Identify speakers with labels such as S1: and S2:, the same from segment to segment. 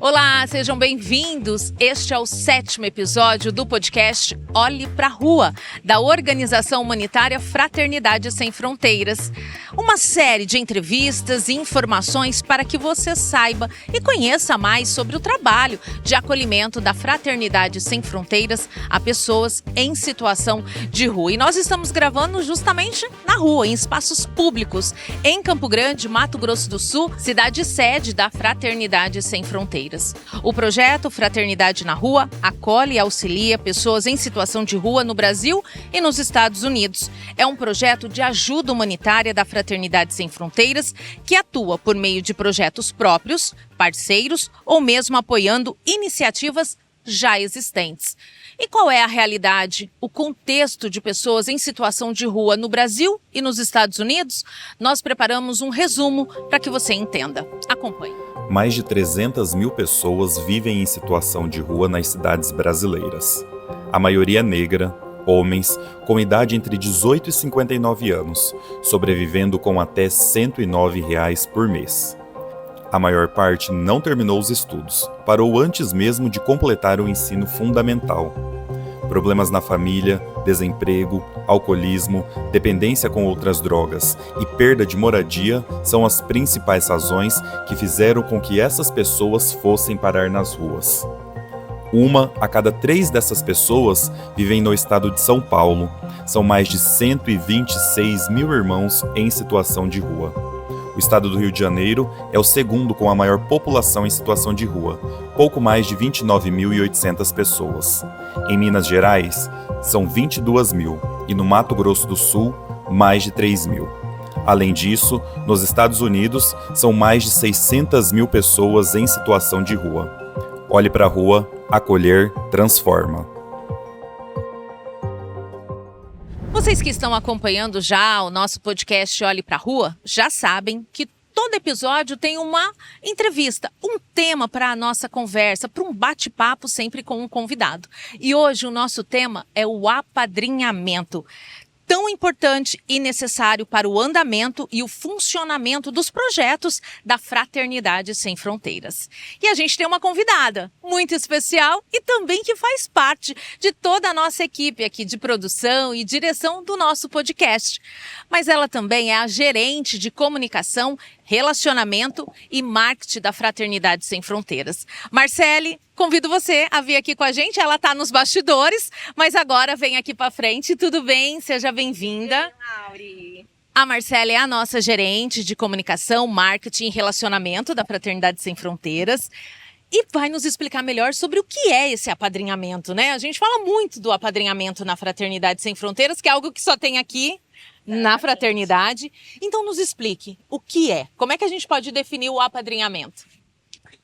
S1: Olá, sejam bem-vindos. Este é o 7º episódio do podcast Olhe pra Rua, da organização humanitária Fraternidade Sem Fronteiras. Uma série de entrevistas e informações para que você saiba e conheça mais sobre o trabalho de acolhimento da Fraternidade Sem Fronteiras a pessoas em situação de rua. E nós estamos gravando justamente na rua, em espaços públicos, em Campo Grande, Mato Grosso do Sul, cidade sede da Fraternidade Sem Fronteiras. O projeto Fraternidade na Rua acolhe e auxilia pessoas em situação de rua no Brasil e nos Estados Unidos. É um projeto de ajuda humanitária da Fraternidade Sem Fronteiras que atua por meio de projetos próprios, parceiros ou mesmo apoiando iniciativas já existentes. E qual é a realidade, o contexto de pessoas em situação de rua no Brasil e nos Estados Unidos? Nós preparamos um resumo para que você entenda. Acompanhe.
S2: Mais de 300 mil pessoas vivem em situação de rua nas cidades brasileiras. A maioria negra, homens com idade entre 18 e 59 anos, sobrevivendo com até R$ 109 por mês. A maior parte não terminou os estudos, parou antes mesmo de completar o ensino fundamental. Problemas na família, desemprego, alcoolismo, dependência com outras drogas e perda de moradia são as principais razões que fizeram com que essas pessoas fossem parar nas ruas. Uma a cada 3 dessas pessoas vivem no estado de São Paulo. São mais de 126 mil irmãos em situação de rua. O estado do Rio de Janeiro é o segundo com a maior população em situação de rua, pouco mais de 29.800 pessoas. Em Minas Gerais, são 22 mil e no Mato Grosso do Sul, mais de 3 mil. Além disso, nos Estados Unidos, são mais de 600 mil pessoas em situação de rua. Olhe para a rua, acolher, transforma.
S1: Vocês que estão acompanhando já o nosso podcast Olhe pra Rua, já sabem que todo episódio tem uma entrevista, um tema para a nossa conversa, para um bate-papo sempre com um convidado. E hoje o nosso tema é o apadrinhamento. Tão importante e necessário para o andamento e o funcionamento dos projetos da Fraternidade Sem Fronteiras. E a gente tem uma convidada muito especial e também que faz parte de toda a nossa equipe aqui de produção e direção do nosso podcast. Mas ela também é a gerente de comunicação, relacionamento e marketing da Fraternidade Sem Fronteiras. Marcele, convido você a vir aqui com a gente. Ela está nos bastidores, mas agora vem aqui para frente. Tudo bem? Seja bem-vinda.
S3: Lauri.
S1: A Marcele é a nossa gerente de comunicação, marketing e relacionamento da Fraternidade Sem Fronteiras e vai nos explicar melhor sobre o que é esse apadrinhamento, né? A gente fala muito do apadrinhamento na Fraternidade Sem Fronteiras, que é algo que só tem aqui na Fraternidade. Então nos explique o que é. Como é que a gente pode definir o apadrinhamento?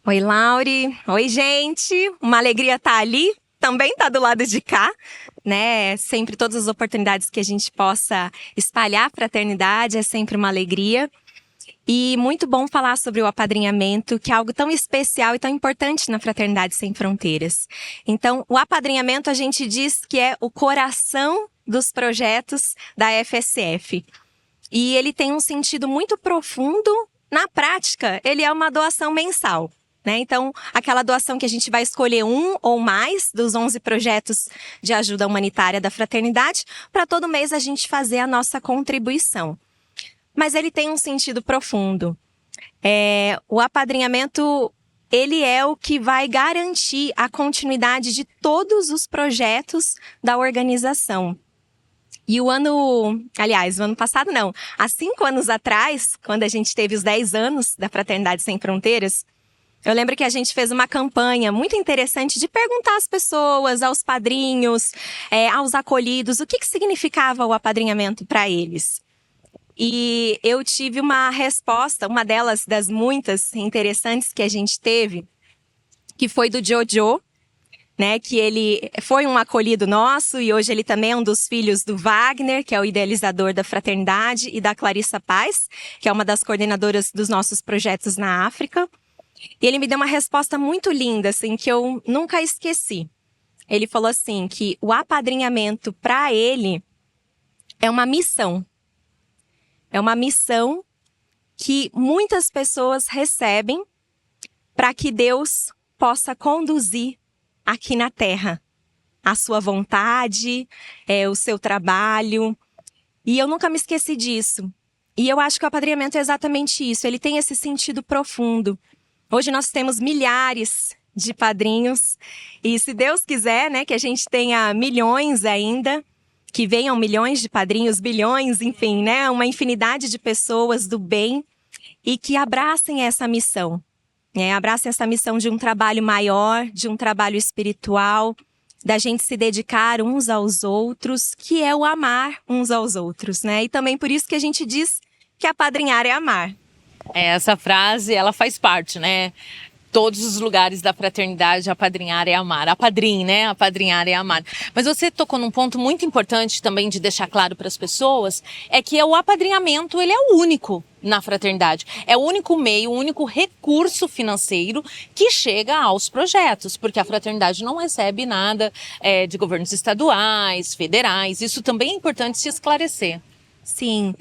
S3: Oi, Lauri. Oi, gente. Uma alegria estar ali. Também tá do lado de cá, né? Sempre todas as oportunidades que a gente possa espalhar a fraternidade é sempre uma alegria. E muito bom falar sobre o apadrinhamento, que é algo tão especial e tão importante na Fraternidade Sem Fronteiras. Então, o apadrinhamento a gente diz que é o coração dos projetos da FSF. E ele tem um sentido muito profundo. Na prática, ele é uma doação mensal. Né? Então, aquela doação que a gente vai escolher um ou mais dos 11 projetos de ajuda humanitária da Fraternidade, para todo mês a gente fazer a nossa contribuição. Mas ele tem um sentido profundo. O apadrinhamento, ele é o que vai garantir a continuidade de todos os projetos da organização. E o ano passado não, há 5 anos atrás, quando a gente teve os 10 anos da Fraternidade Sem Fronteiras, eu lembro que a gente fez uma campanha muito interessante de perguntar às pessoas, aos padrinhos, aos acolhidos, o que significava o apadrinhamento para eles. E eu tive uma resposta, uma delas, das muitas interessantes que a gente teve, que foi do Jojo, né, que ele foi um acolhido nosso e hoje ele também é um dos filhos do Wagner, que é o idealizador da Fraternidade, e da Clarissa Paz, que é uma das coordenadoras dos nossos projetos na África. E ele me deu uma resposta muito linda, assim, que eu nunca esqueci. Ele falou assim, que o apadrinhamento para ele é uma missão. É uma missão que muitas pessoas recebem para que Deus possa conduzir aqui na Terra a sua vontade, o seu trabalho. E eu nunca me esqueci disso. E eu acho que o apadrinhamento é exatamente isso. Ele tem esse sentido profundo. Hoje nós temos milhares de padrinhos. E se Deus quiser, né, que a gente tenha milhões ainda, que venham milhões de padrinhos, bilhões, enfim, né, uma infinidade de pessoas do bem e que abracem essa missão. Abracem essa missão de um trabalho maior, de um trabalho espiritual, da gente se dedicar uns aos outros, que é o amar uns aos outros, né? E também por isso que a gente diz que apadrinhar é amar.
S1: Essa frase, ela faz parte, né? Todos os lugares da fraternidade, apadrinhar é amar. Apadrim, né? Apadrinhar é amar. Mas você tocou num ponto muito importante também de deixar claro para as pessoas, é que o apadrinhamento, ele é o único na fraternidade. É o único meio, o único recurso financeiro que chega aos projetos, porque a fraternidade não recebe nada de governos estaduais, federais. Isso também é importante se esclarecer.
S3: Sim,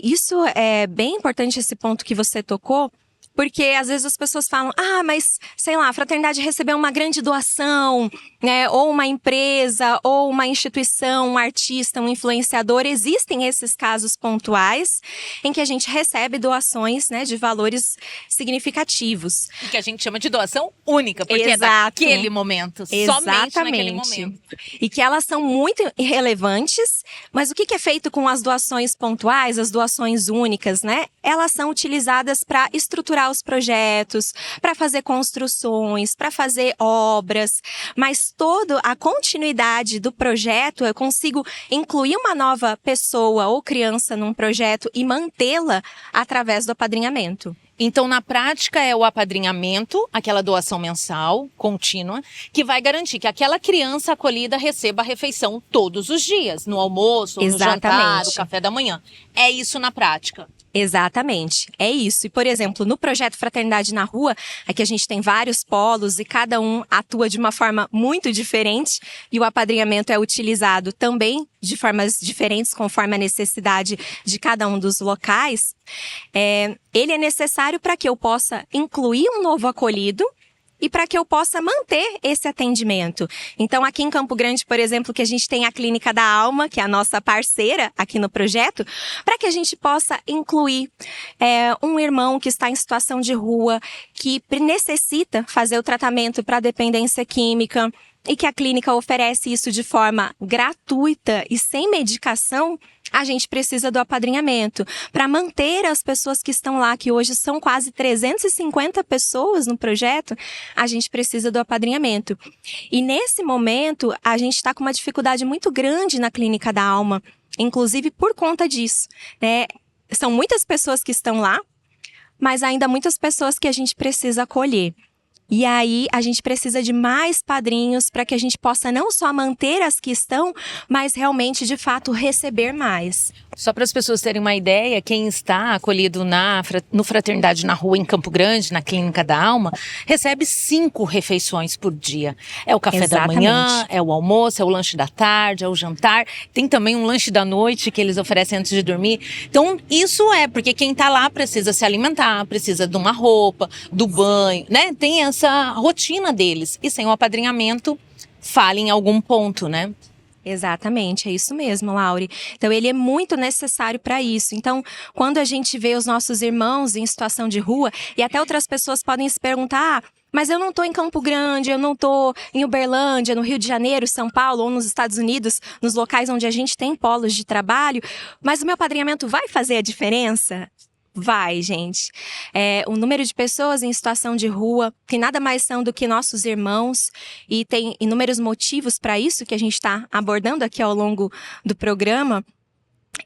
S3: isso é bem importante, esse ponto que você tocou, porque às vezes as pessoas falam, mas, sei lá, a fraternidade recebeu uma grande doação, né? Ou uma empresa, ou uma instituição, um artista, um influenciador. Existem esses casos pontuais em que a gente recebe doações, né, de valores significativos.
S1: E que a gente chama de doação única, porque
S3: Exato.
S1: É daquele momento, somente naquele momento.
S3: E que elas são muito relevantes, mas o que é feito com as doações pontuais, as doações únicas, né? Elas são utilizadas para estruturar os projetos, para fazer construções, para fazer obras, mas toda a continuidade do projeto, eu consigo incluir uma nova pessoa ou criança num projeto e mantê-la através do apadrinhamento.
S1: Então, na prática, é o apadrinhamento, aquela doação mensal, contínua, que vai garantir que aquela criança acolhida receba a refeição todos os dias, no almoço, no jantar, no café da manhã. É isso na prática.
S3: Exatamente, é isso. E, por exemplo, no projeto Fraternidade na Rua, aqui a gente tem vários polos e cada um atua de uma forma muito diferente e o apadrinhamento é utilizado também de formas diferentes conforme a necessidade de cada um dos locais. Ele é necessário para que eu possa incluir um novo acolhido e para que eu possa manter esse atendimento. Então, aqui em Campo Grande, por exemplo, que a gente tem a Clínica da Alma, que é a nossa parceira aqui no projeto, para que a gente possa incluir um irmão que está em situação de rua, que necessita fazer o tratamento para dependência química, e que a clínica oferece isso de forma gratuita e sem medicação, a gente precisa do apadrinhamento para manter as pessoas que estão lá, que hoje são quase 350 pessoas no projeto, a gente precisa do apadrinhamento. E nesse momento, a gente está com uma dificuldade muito grande na Clínica da Alma, inclusive por conta disso, né? São muitas pessoas que estão lá, mas ainda muitas pessoas que a gente precisa acolher. E aí, a gente precisa de mais padrinhos para que a gente possa não só manter as que estão, mas realmente, de fato, receber mais.
S1: Só para as pessoas terem uma ideia, quem está acolhido no Fraternidade na Rua, em Campo Grande, na Clínica da Alma, recebe 5 refeições por dia. É o café da manhã, é o almoço, é o lanche da tarde, é o jantar. Tem também um lanche da noite que eles oferecem antes de dormir. Então, isso porque quem está lá precisa se alimentar, precisa de uma roupa, do banho, né? Tem essa rotina deles. E sem o apadrinhamento, falha em algum ponto, né?
S3: Exatamente, é isso mesmo, Laure. Então, ele é muito necessário para isso. Então, quando a gente vê os nossos irmãos em situação de rua, e até outras pessoas podem se perguntar, mas eu não estou em Campo Grande, eu não estou em Uberlândia, no Rio de Janeiro, São Paulo ou nos Estados Unidos, nos locais onde a gente tem polos de trabalho, mas o meu apadrinhamento vai fazer a diferença? Vai, gente. O número de pessoas em situação de rua, que nada mais são do que nossos irmãos, e tem inúmeros motivos para isso que a gente está abordando aqui ao longo do programa,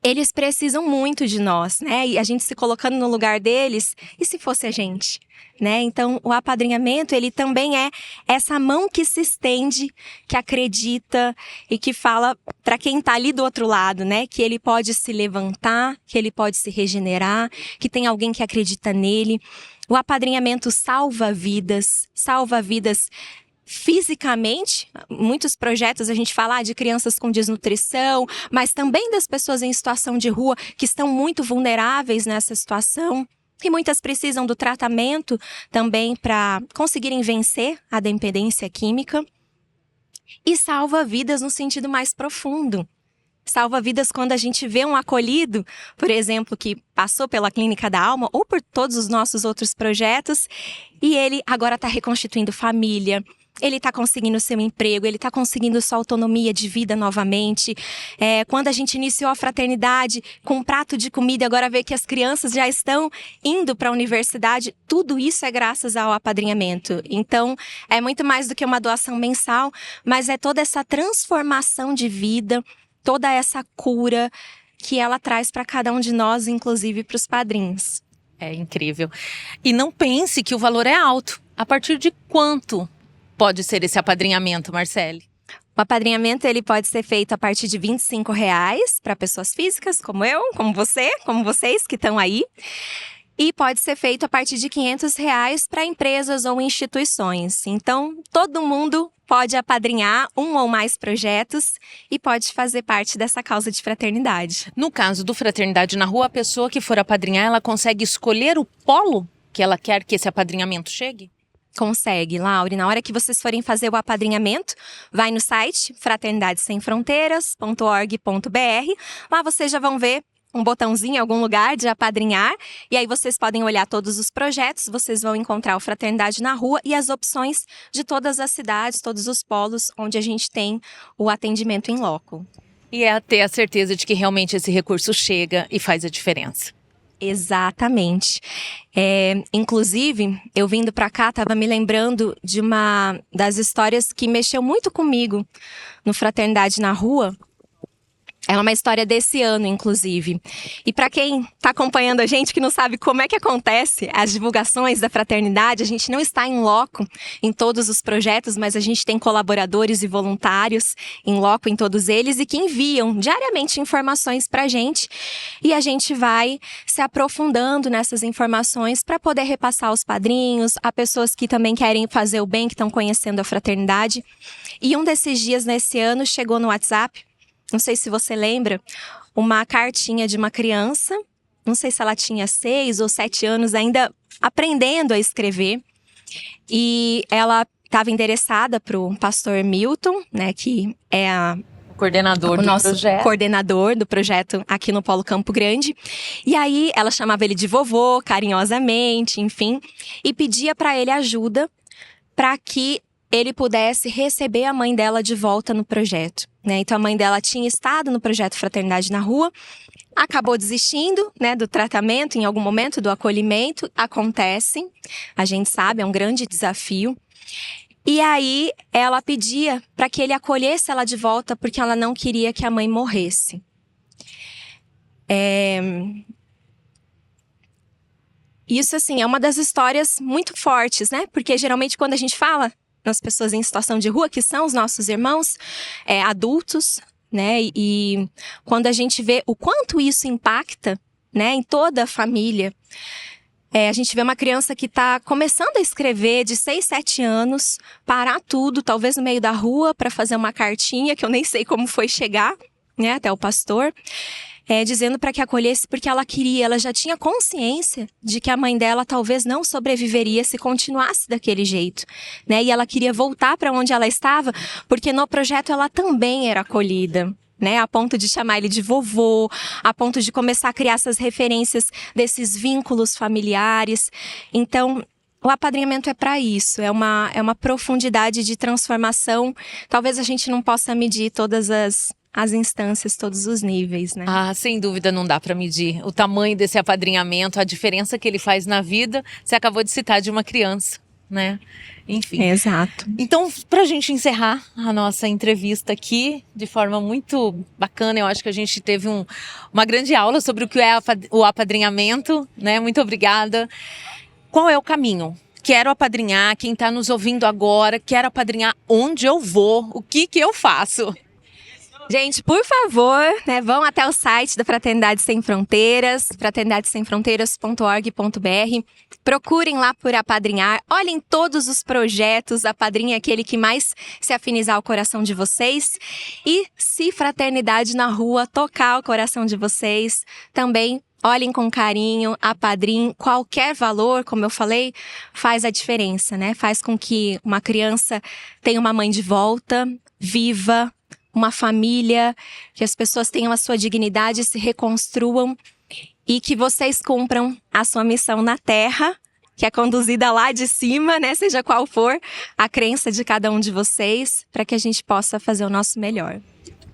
S3: eles precisam muito de nós, né? E a gente se colocando no lugar deles, e se fosse a gente? Né? Então, o apadrinhamento, ele também é essa mão que se estende, que acredita e que fala para quem está ali do outro lado, né? Que ele pode se levantar, que ele pode se regenerar, que tem alguém que acredita nele. O apadrinhamento salva vidas fisicamente. Muitos projetos a gente fala de crianças com desnutrição, mas também das pessoas em situação de rua que estão muito vulneráveis nessa situação. E muitas precisam do tratamento também para conseguirem vencer a dependência química. E salva vidas no sentido mais profundo. Salva vidas quando a gente vê um acolhido, por exemplo, que passou pela Clínica da Alma ou por todos os nossos outros projetos, e ele agora está reconstituindo família, ele está conseguindo seu emprego, ele está conseguindo sua autonomia de vida novamente. Quando a gente iniciou a fraternidade com um prato de comida, agora vê que as crianças já estão indo para a universidade, tudo isso é graças ao apadrinhamento. Então, é muito mais do que uma doação mensal, mas é toda essa transformação de vida, toda essa cura que ela traz para cada um de nós, inclusive para os padrinhos.
S1: É incrível. E não pense que o valor é alto. A partir de quanto pode ser esse apadrinhamento, Marcele?
S3: O apadrinhamento ele pode ser feito a partir de R$25 para pessoas físicas, como eu, como você, como vocês que estão aí. E pode ser feito a partir de R$500 para empresas ou instituições. Então, todo mundo pode apadrinhar um ou mais projetos e pode fazer parte dessa causa de fraternidade.
S1: No caso do Fraternidade na Rua, a pessoa que for apadrinhar, ela consegue escolher o polo que ela quer que esse apadrinhamento chegue?
S3: Consegue, Laure. Na hora que vocês forem fazer o apadrinhamento, vai no site fraternidadesemfronteiras.org.br. Lá vocês já vão ver um botãozinho em algum lugar de apadrinhar, e aí vocês podem olhar todos os projetos, vocês vão encontrar o Fraternidade na Rua e as opções de todas as cidades, todos os polos onde a gente tem o atendimento em loco.
S1: E é ter a certeza de que realmente esse recurso chega e faz a diferença.
S3: Exatamente. Inclusive, eu vindo para cá, estava me lembrando de uma das histórias que mexeu muito comigo no Fraternidade na Rua. É uma história desse ano, inclusive. E para quem está acompanhando a gente, que não sabe como é que acontece as divulgações da fraternidade, a gente não está em loco em todos os projetos, mas a gente tem colaboradores e voluntários em loco em todos eles e que enviam diariamente informações para a gente. E a gente vai se aprofundando nessas informações para poder repassar aos padrinhos, a pessoas que também querem fazer o bem, que estão conhecendo a fraternidade. E um desses dias, nesse ano, chegou no WhatsApp, não sei se você lembra, uma cartinha de uma criança, não sei se ela tinha 6 ou 7 anos, ainda aprendendo a escrever. E ela estava endereçada para o pastor Milton, né, que é
S1: Coordenador
S3: o
S1: do
S3: nosso
S1: projeto.
S3: coordenador do projeto aqui no Polo Campo Grande. E aí ela chamava ele de vovô, carinhosamente, enfim, e pedia para ele ajuda para que ele pudesse receber a mãe dela de volta no projeto, né? Então a mãe dela tinha estado no projeto Fraternidade na Rua, acabou desistindo, né, do tratamento em algum momento, do acolhimento. Acontece, a gente sabe, é um grande desafio. E aí ela pedia para que ele acolhesse ela de volta porque ela não queria que a mãe morresse. Isso, assim, é uma das histórias muito fortes, né? Porque geralmente quando a gente fala nas pessoas em situação de rua, que são os nossos irmãos adultos, né? E quando a gente vê o quanto isso impacta, né, em toda a família, a gente vê uma criança que está começando a escrever de 6, 7 anos, parar tudo, talvez no meio da rua, para fazer uma cartinha, que eu nem sei como foi chegar, né, até o pastor, dizendo para que acolhesse, porque ela já tinha consciência de que a mãe dela talvez não sobreviveria se continuasse daquele jeito, né? E ela queria voltar para onde ela estava, porque no projeto ela também era acolhida, né? A ponto de chamar ele de vovô, a ponto de começar a criar essas referências desses vínculos familiares. Então, o apadrinhamento é para isso, é uma profundidade de transformação. Talvez a gente não possa medir todas as instâncias, todos os níveis, né?
S1: Ah, sem dúvida não dá para medir o tamanho desse apadrinhamento, a diferença que ele faz na vida. Você acabou de citar de uma criança, né? Enfim.
S3: Exato.
S1: Então, para a gente encerrar a nossa entrevista aqui de forma muito bacana, eu acho que a gente teve uma grande aula sobre o que é o apadrinhamento, né? Muito obrigada. Qual é o caminho? Quero apadrinhar, quem está nos ouvindo agora, quero apadrinhar, onde eu vou, o que eu faço?
S3: Gente, por favor, né, vão até o site da Fraternidade Sem Fronteiras, fraternidadesemfronteiras.org.br. Procurem lá por apadrinhar, olhem todos os projetos, apadrinhe aquele que mais se afinizar ao coração de vocês. E se Fraternidade na Rua tocar o coração de vocês, também olhem com carinho, apadrinhem. Qualquer valor, como eu falei, faz a diferença, né? Faz com que uma criança tenha uma mãe de volta, viva, uma família, que as pessoas tenham a sua dignidade, se reconstruam e que vocês cumpram a sua missão na Terra, que é conduzida lá de cima, né? Seja qual for a crença de cada um de vocês, para que a gente possa fazer o nosso melhor.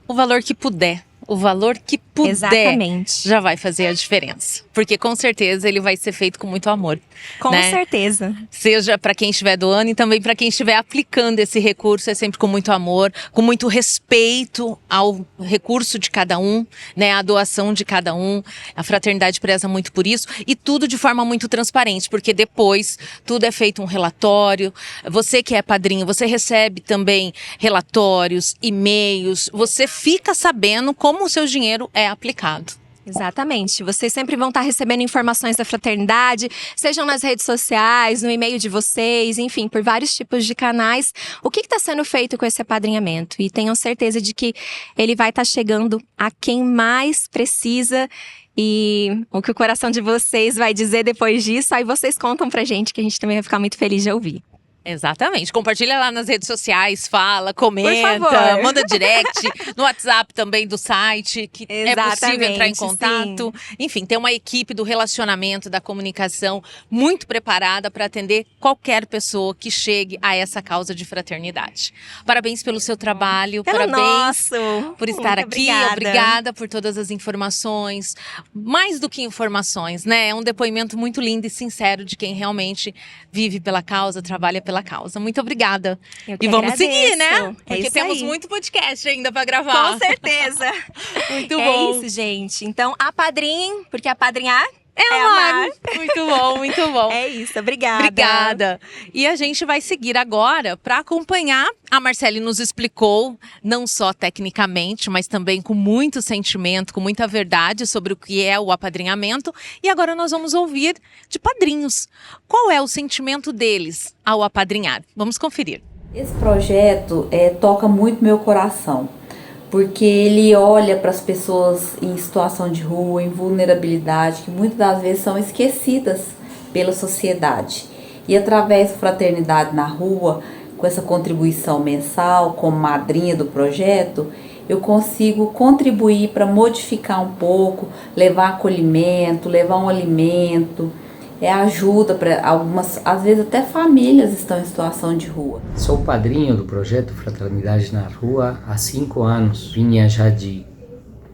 S1: O valor que puder. O valor que puder.
S3: Exatamente.
S1: Já vai fazer a diferença. Porque com certeza ele vai ser feito com muito amor.
S3: Com
S1: né?
S3: certeza.
S1: Seja para quem estiver doando e também para quem estiver aplicando esse recurso, é sempre com muito amor, com muito respeito ao recurso de cada um, né? A doação de cada um. A fraternidade preza muito por isso e tudo de forma muito transparente, porque depois tudo é feito um relatório. Você que é padrinho, você recebe também relatórios, e-mails, você fica sabendo como o seu dinheiro é aplicado.
S3: Exatamente. Vocês sempre vão estar recebendo informações da fraternidade, sejam nas redes sociais, no e-mail de vocês, enfim, por vários tipos de canais. O que está sendo feito com esse apadrinhamento? E tenham certeza de que ele vai estar chegando a quem mais precisa. E o que o coração de vocês vai dizer depois disso, aí vocês contam pra gente, que a gente também vai ficar muito feliz de ouvir.
S1: Exatamente. Compartilha lá nas redes sociais, fala, comenta,
S3: Por favor.
S1: manda direct, no WhatsApp também do site, que é possível entrar em contato.
S3: Sim.
S1: Enfim, tem uma equipe do relacionamento, da comunicação muito preparada para atender qualquer pessoa que chegue a essa causa de fraternidade. Parabéns pelo seu trabalho,
S3: Pelo
S1: parabéns
S3: nosso.
S1: por estar
S3: Muito
S1: aqui, obrigada por todas as informações. Mais do que informações, né? É um depoimento muito lindo e sincero de quem realmente vive pela causa, trabalha pela causa. Muito obrigada.
S3: Eu que
S1: E vamos
S3: agradeço.
S1: seguir, né?
S3: É
S1: Porque
S3: isso
S1: temos
S3: aí.
S1: muito podcast ainda pra gravar.
S3: Com certeza.
S1: Muito
S3: É
S1: bom.
S3: isso, gente. Então, apadrinhem, porque apadrinhar
S1: É amar. Muito bom, muito bom.
S3: É isso, obrigada.
S1: Obrigada. E a gente vai seguir agora para acompanhar. A Marcele nos explicou, não só tecnicamente, mas também com muito sentimento, com muita verdade sobre o que é o apadrinhamento. E agora nós vamos ouvir de padrinhos. Qual é o sentimento deles ao apadrinhar? Vamos conferir.
S4: Esse projeto toca muito meu coração, porque ele olha para as pessoas em situação de rua, em vulnerabilidade, que muitas das vezes são esquecidas pela sociedade. E através da Fraternidade na Rua, com essa contribuição mensal, como madrinha do projeto, eu consigo contribuir para modificar um pouco, levar acolhimento, levar um alimento, ajuda para algumas, às vezes até famílias estão em situação de rua.
S5: Sou padrinho do projeto Fraternidade na Rua há 5 anos. Vinha já de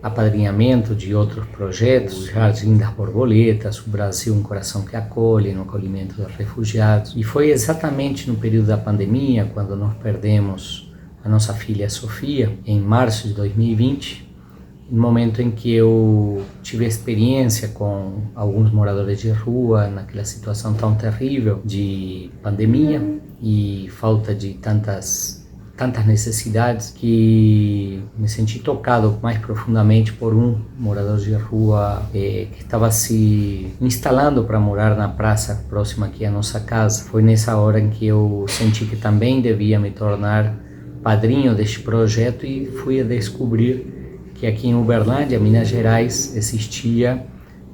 S5: apadrinhamento de outros projetos, Jardim das Borboletas, o Brasil um Coração que Acolhe, no acolhimento dos refugiados. E foi exatamente no período da pandemia, quando nós perdemos a nossa filha Sofia, em março de 2020, no momento em que eu tive experiência com alguns moradores de rua, naquela situação tão terrível de pandemia e falta de tantas necessidades, que me senti tocado mais profundamente por um morador de rua que estava se instalando para morar na praça próxima aqui à nossa casa. Foi nessa hora em que eu senti que também devia me tornar padrinho deste projeto e fui a descobrir que aqui em Uberlândia, Minas Gerais, existia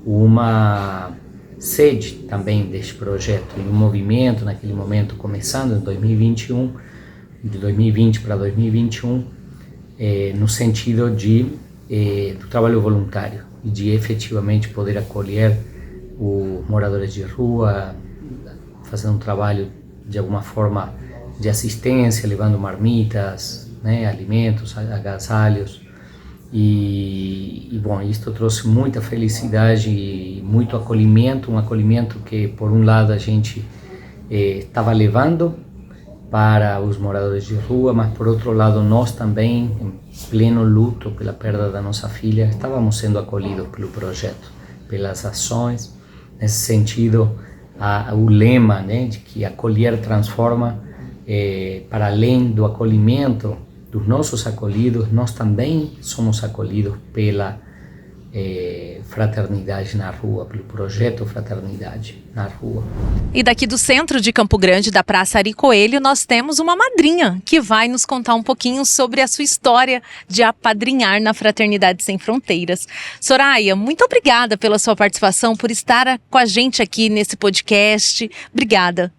S5: uma sede também deste projeto, e um movimento naquele momento começando em 2021, de 2020 para 2021, no sentido do trabalho voluntário e de efetivamente poder acolher os moradores de rua, fazendo um trabalho de alguma forma de assistência, levando marmitas, né, alimentos, agasalhos. E bom, isto trouxe muita felicidade e muito acolhimento, um acolhimento que por um lado a gente estava levando para os moradores de rua, mas por outro lado nós também, em pleno luto pela perda da nossa filha, estávamos sendo acolhidos pelo projeto, pelas ações. Nesse sentido, o lema, né, de que acolher transforma, para além do acolhimento dos nossos acolhidos, nós também somos acolhidos pela Fraternidade na Rua, pelo projeto Fraternidade na Rua.
S1: E daqui do centro de Campo Grande, da Praça Ari Coelho, nós temos uma madrinha que vai nos contar um pouquinho sobre a sua história de apadrinhar na Fraternidade Sem Fronteiras. Soraya, muito obrigada pela sua participação, por estar com a gente aqui nesse podcast. Obrigada.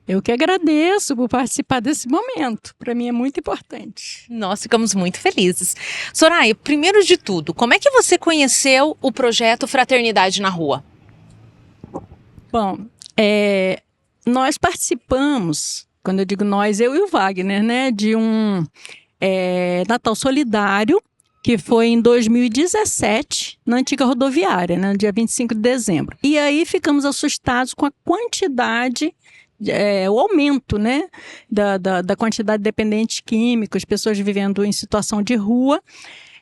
S6: Eu que agradeço por participar desse momento. Para mim é muito importante.
S1: Nós ficamos muito felizes. Soraya, primeiro de tudo, como é que você conheceu o projeto Fraternidade na Rua?
S6: Bom, nós participamos, quando eu digo nós, eu e o Wagner, né, de um Natal Solidário, que foi em 2017, na antiga rodoviária, né, no dia 25 de dezembro. E aí ficamos assustados com a quantidade, o aumento, né, da quantidade de dependentes químicos, pessoas vivendo em situação de rua.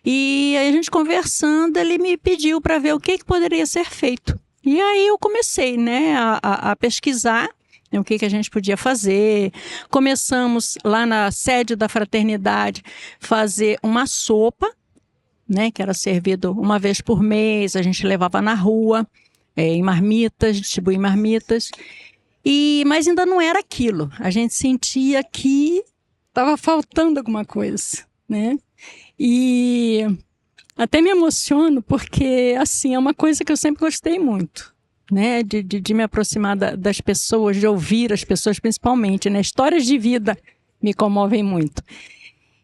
S6: E aí a gente conversando, ele me pediu para ver o que poderia ser feito. E aí eu comecei, né, a pesquisar, né, o que a gente podia fazer. Começamos lá na sede da Fraternidade fazer uma sopa, né, que era servido uma vez por mês, a gente levava na rua, em marmitas, distribuía em marmitas. Mas ainda não era aquilo. A gente sentia que estava faltando alguma coisa, né? E até me emociono porque, assim, é uma coisa que eu sempre gostei muito, né? De me aproximar das pessoas, de ouvir as pessoas principalmente, né? Histórias de vida me comovem muito.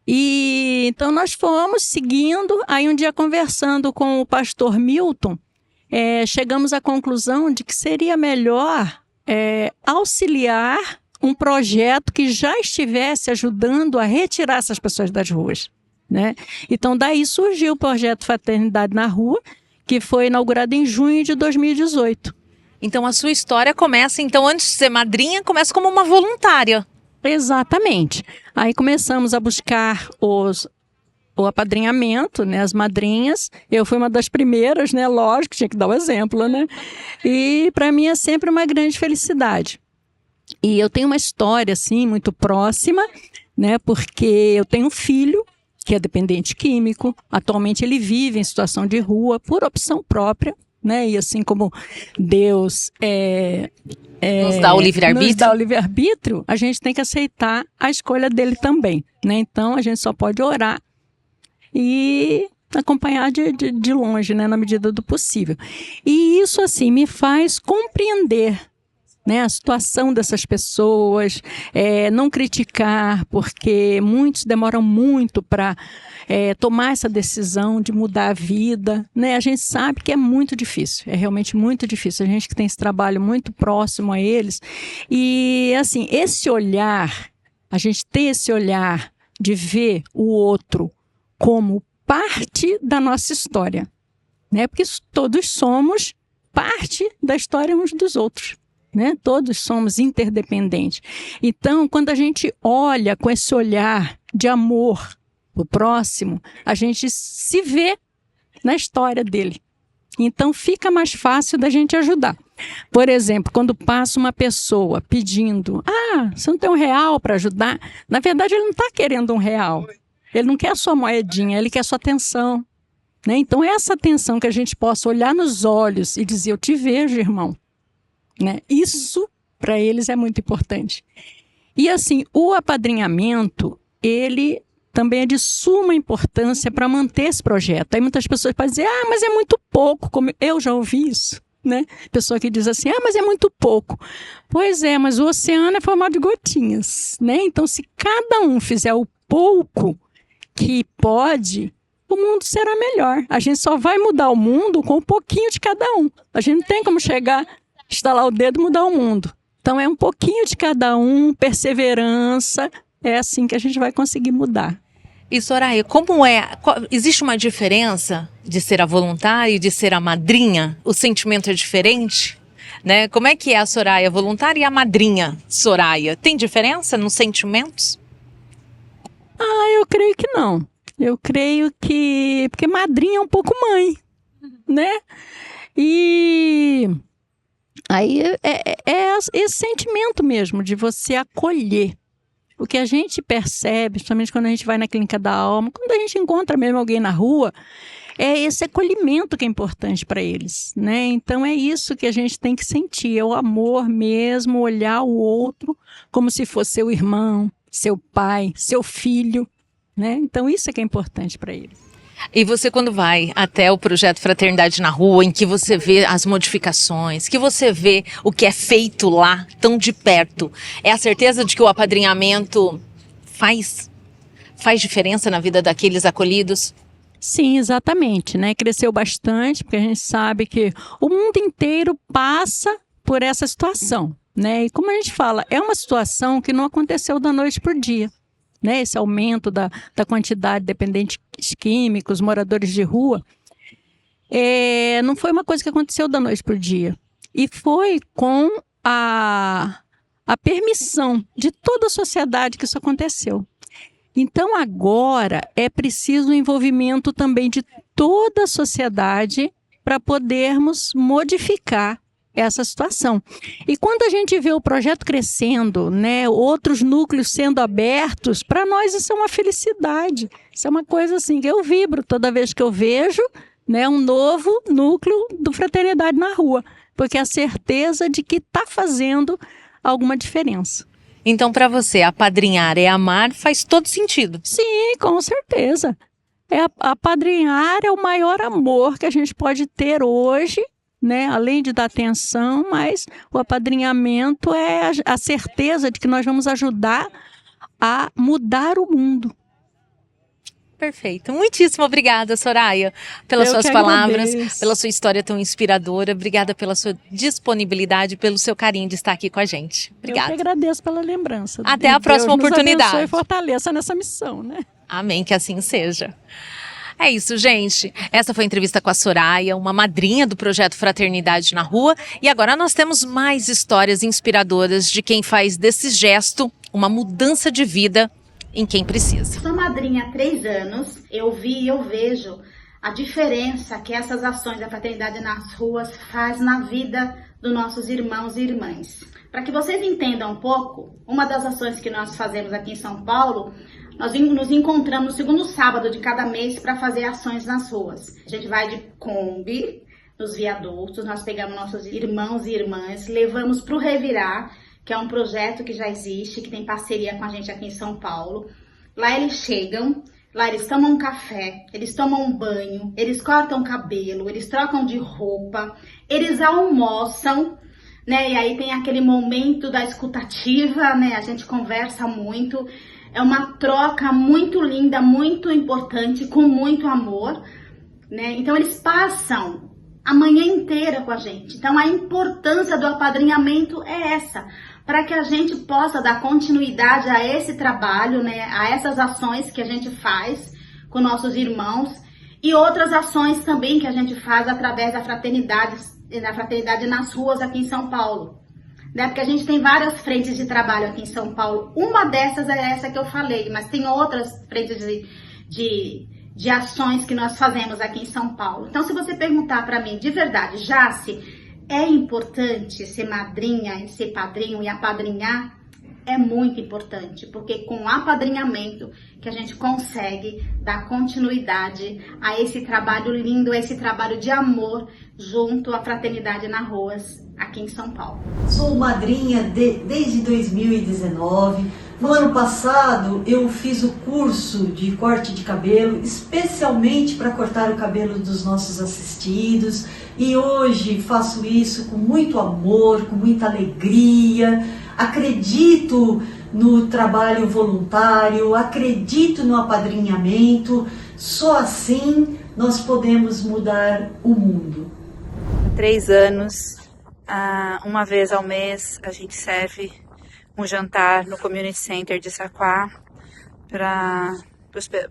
S6: E então nós fomos seguindo, aí um dia conversando com o pastor Milton, chegamos à conclusão de que seria melhor auxiliar um projeto que já estivesse ajudando a retirar essas pessoas das ruas, né? Então daí surgiu o projeto Fraternidade na Rua, que foi inaugurado em junho de 2018.
S1: Então a sua história começa, então antes de ser madrinha, começa como uma voluntária.
S6: Exatamente. Aí começamos a buscar o apadrinhamento, né, as madrinhas. Eu fui uma das primeiras, né, lógico, tinha que dar o exemplo, né? E para mim é sempre uma grande felicidade. E eu tenho uma história, assim, muito próxima, né, porque eu tenho um filho que é dependente químico. Atualmente ele vive em situação de rua por opção própria, né? E assim como Deus
S1: nos dá o
S6: livre-arbítrio, a gente tem que aceitar a escolha dele também, né? Então a gente só pode orar e acompanhar de longe, né, na medida do possível. E isso, assim, me faz compreender, né, a situação dessas pessoas, não criticar, porque muitos demoram muito para tomar essa decisão de mudar a vida, né? A gente sabe que é muito difícil, é realmente muito difícil. A gente que tem esse trabalho muito próximo a eles. E, assim, esse olhar, a gente ter esse olhar de ver o outro como parte da nossa história, né? Porque todos somos parte da história uns dos outros, né? Todos somos interdependentes. Então, quando a gente olha com esse olhar de amor para o próximo, a gente se vê na história dele. Então, fica mais fácil da gente ajudar. Por exemplo, quando passa uma pessoa pedindo, você não tem R$1 para ajudar? Na verdade, ele não está querendo R$1. Ele não quer a sua moedinha, ele quer a sua atenção, né? Então, essa atenção que a gente possa olhar nos olhos e dizer, eu te vejo, irmão, né? Isso, para eles, é muito importante. E, assim, o apadrinhamento, ele também é de suma importância para manter esse projeto. Aí muitas pessoas podem dizer, mas é muito pouco, como eu já ouvi isso, né? Pessoa que diz assim, mas é muito pouco. Pois é, mas o oceano é formado de gotinhas, né? Então, se cada um fizer o pouco que pode, o mundo será melhor. A gente só vai mudar o mundo com um pouquinho de cada um. A gente não tem como chegar, estalar o dedo e mudar o mundo. Então é um pouquinho de cada um, perseverança, é assim que a gente vai conseguir mudar.
S1: E Soraya, existe uma diferença de ser a voluntária e de ser a madrinha? O sentimento é diferente? Né? Como é que é a Soraya voluntária e a madrinha Soraya? Tem diferença nos sentimentos?
S6: Eu creio que não. Eu creio que... Porque madrinha é um pouco mãe, né? E aí é esse sentimento mesmo de você acolher. O que a gente percebe, principalmente quando a gente vai na clínica da alma, quando a gente encontra mesmo alguém na rua, é esse acolhimento que é importante para eles, né? Então é isso que a gente tem que sentir, é o amor mesmo, olhar o outro como se fosse seu irmão, seu pai, seu filho, né? Então isso é que é importante para eles.
S1: E você, quando vai até o projeto Fraternidade na Rua, em que você vê as modificações, que você vê o que é feito lá tão de perto, é a certeza de que o apadrinhamento faz diferença na vida daqueles acolhidos?
S6: Sim, exatamente, né? Cresceu bastante, porque a gente sabe que o mundo inteiro passa por essa situação, né? E como a gente fala, é uma situação que não aconteceu da noite para o dia, né? Esse aumento da quantidade de dependentes químicos, moradores de rua, não foi uma coisa que aconteceu da noite para o dia. E foi com a permissão de toda a sociedade que isso aconteceu. Então, agora é preciso o envolvimento também de toda a sociedade para podermos modificar essa situação. E quando a gente vê o projeto crescendo, né, outros núcleos sendo abertos, para nós isso é uma felicidade. Isso é uma coisa assim que eu vibro toda vez que eu vejo, né, um novo núcleo do Fraternidade na Rua, porque é a certeza de que está fazendo alguma diferença.
S1: Então, para você, apadrinhar é amar faz todo sentido.
S6: Sim, com certeza. Apadrinhar é o maior amor que a gente pode ter hoje, né? Além de dar atenção, mas o apadrinhamento é a certeza de que nós vamos ajudar a mudar o mundo.
S1: Perfeito. Muitíssimo obrigada, Soraya, pelas suas palavras,
S6: agradeço.
S1: pela sua história tão inspiradora. Obrigada pela sua disponibilidade, pelo seu carinho de estar aqui com a gente. Obrigada.
S6: Eu que agradeço pela lembrança.
S1: Até a próxima oportunidade.
S6: Deus nos abençoe e fortaleça nessa missão, né?
S1: Amém, que assim seja. É isso, gente. Essa foi a entrevista com a Soraya, uma madrinha do projeto Fraternidade na Rua. E agora nós temos mais histórias inspiradoras de quem faz desse gesto uma mudança de vida em quem precisa.
S7: Sou madrinha há 3 anos, eu vi e eu vejo a diferença que essas ações da Fraternidade nas Ruas faz na vida dos nossos irmãos e irmãs. Para que vocês entendam um pouco, uma das ações que nós fazemos aqui em São Paulo, nós nos encontramos no segundo sábado de cada mês para fazer ações nas ruas. A gente vai de Kombi, nos viadutos, nós pegamos nossos irmãos e irmãs, levamos para o Revirar, que é um projeto que já existe, que tem parceria com a gente aqui em São Paulo. Lá eles chegam, lá eles tomam um café, eles tomam um banho, eles cortam cabelo, eles trocam de roupa, eles almoçam, né? E aí tem aquele momento da escutativa, né? A gente conversa muito, é uma troca muito linda, muito importante, com muito amor, né? Então eles passam a manhã inteira com a gente. Então a importância do apadrinhamento é essa, para que a gente possa dar continuidade a esse trabalho, né, a essas ações que a gente faz com nossos irmãos e outras ações também que a gente faz através da Fraternidade nas Ruas aqui em São Paulo. Né, porque a gente tem várias frentes de trabalho aqui em São Paulo. Uma dessas é essa que eu falei, mas tem outras frentes de ações que nós fazemos aqui em São Paulo. Então, se você perguntar para mim, de verdade, Jace, é importante ser madrinha, ser padrinho e apadrinhar? É muito importante, porque com o apadrinhamento que a gente consegue dar continuidade a esse trabalho lindo, a esse trabalho de amor junto à Fraternidade nas Ruas aqui em São Paulo.
S8: Sou madrinha desde 2019. No ano passado, eu fiz o curso de corte de cabelo, especialmente para cortar o cabelo dos nossos assistidos. E hoje faço isso com muito amor, com muita alegria. Acredito no trabalho voluntário, acredito no apadrinhamento. Só assim nós podemos mudar o mundo.
S9: 3 anos, uma vez ao mês, a gente serve um jantar no Community Center de Saquá para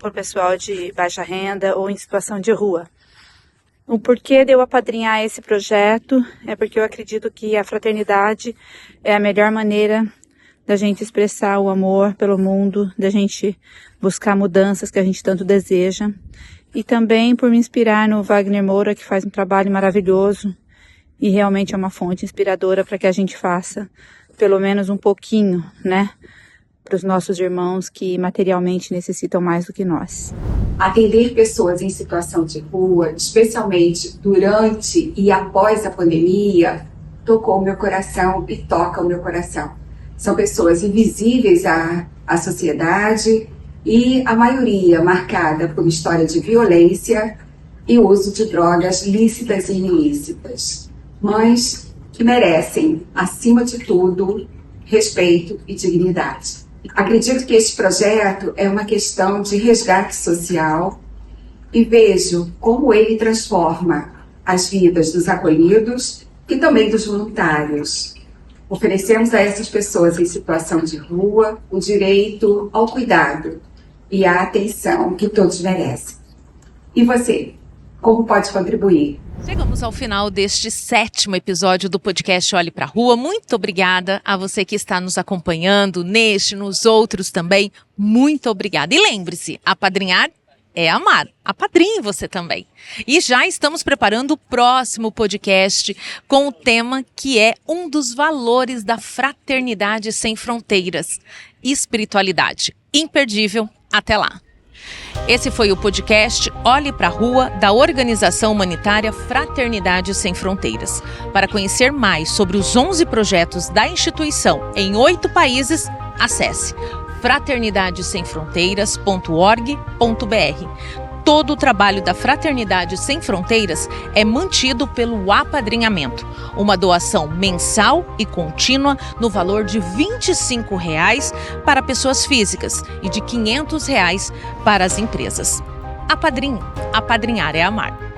S9: o pessoal de baixa renda ou em situação de rua. O porquê de eu apadrinhar esse projeto é porque eu acredito que a fraternidade é a melhor maneira da gente expressar o amor pelo mundo, da gente buscar mudanças que a gente tanto deseja. E também por me inspirar no Wagner Moura, que faz um trabalho maravilhoso e realmente é uma fonte inspiradora para que a gente faça pelo menos um pouquinho, né, os nossos irmãos que materialmente necessitam mais do que nós.
S10: Atender pessoas em situação de rua, especialmente durante e após a pandemia, tocou o meu coração e toca o meu coração. São pessoas invisíveis à sociedade e a maioria marcada por história de violência e uso de drogas lícitas e ilícitas, mas que merecem, acima de tudo, respeito e dignidade. Acredito que este projeto é uma questão de resgate social e vejo como ele transforma as vidas dos acolhidos e também dos voluntários. Oferecemos a essas pessoas em situação de rua o direito ao cuidado e à atenção que todos merecem. E você, como pode contribuir?
S1: Chegamos ao final deste 7º episódio do podcast Olhe pra Rua. Muito obrigada a você que está nos acompanhando neste, nos outros também. Muito obrigada. E lembre-se, apadrinhar é amar. Apadrinhe você também. E já estamos preparando o próximo podcast com o tema que é um dos valores da Fraternidade Sem Fronteiras: espiritualidade. Imperdível. Até lá. Esse foi o podcast Olhe pra Rua, da organização humanitária Fraternidade Sem Fronteiras. Para conhecer mais sobre os 11 projetos da instituição em 8 países, acesse fraternidadesemfronteiras.org.br. Todo o trabalho da Fraternidade Sem Fronteiras é mantido pelo apadrinhamento, uma doação mensal e contínua no valor de R$ 25 para pessoas físicas e de R$ 500 para as empresas. Apadrinhe. Apadrinhar é amar.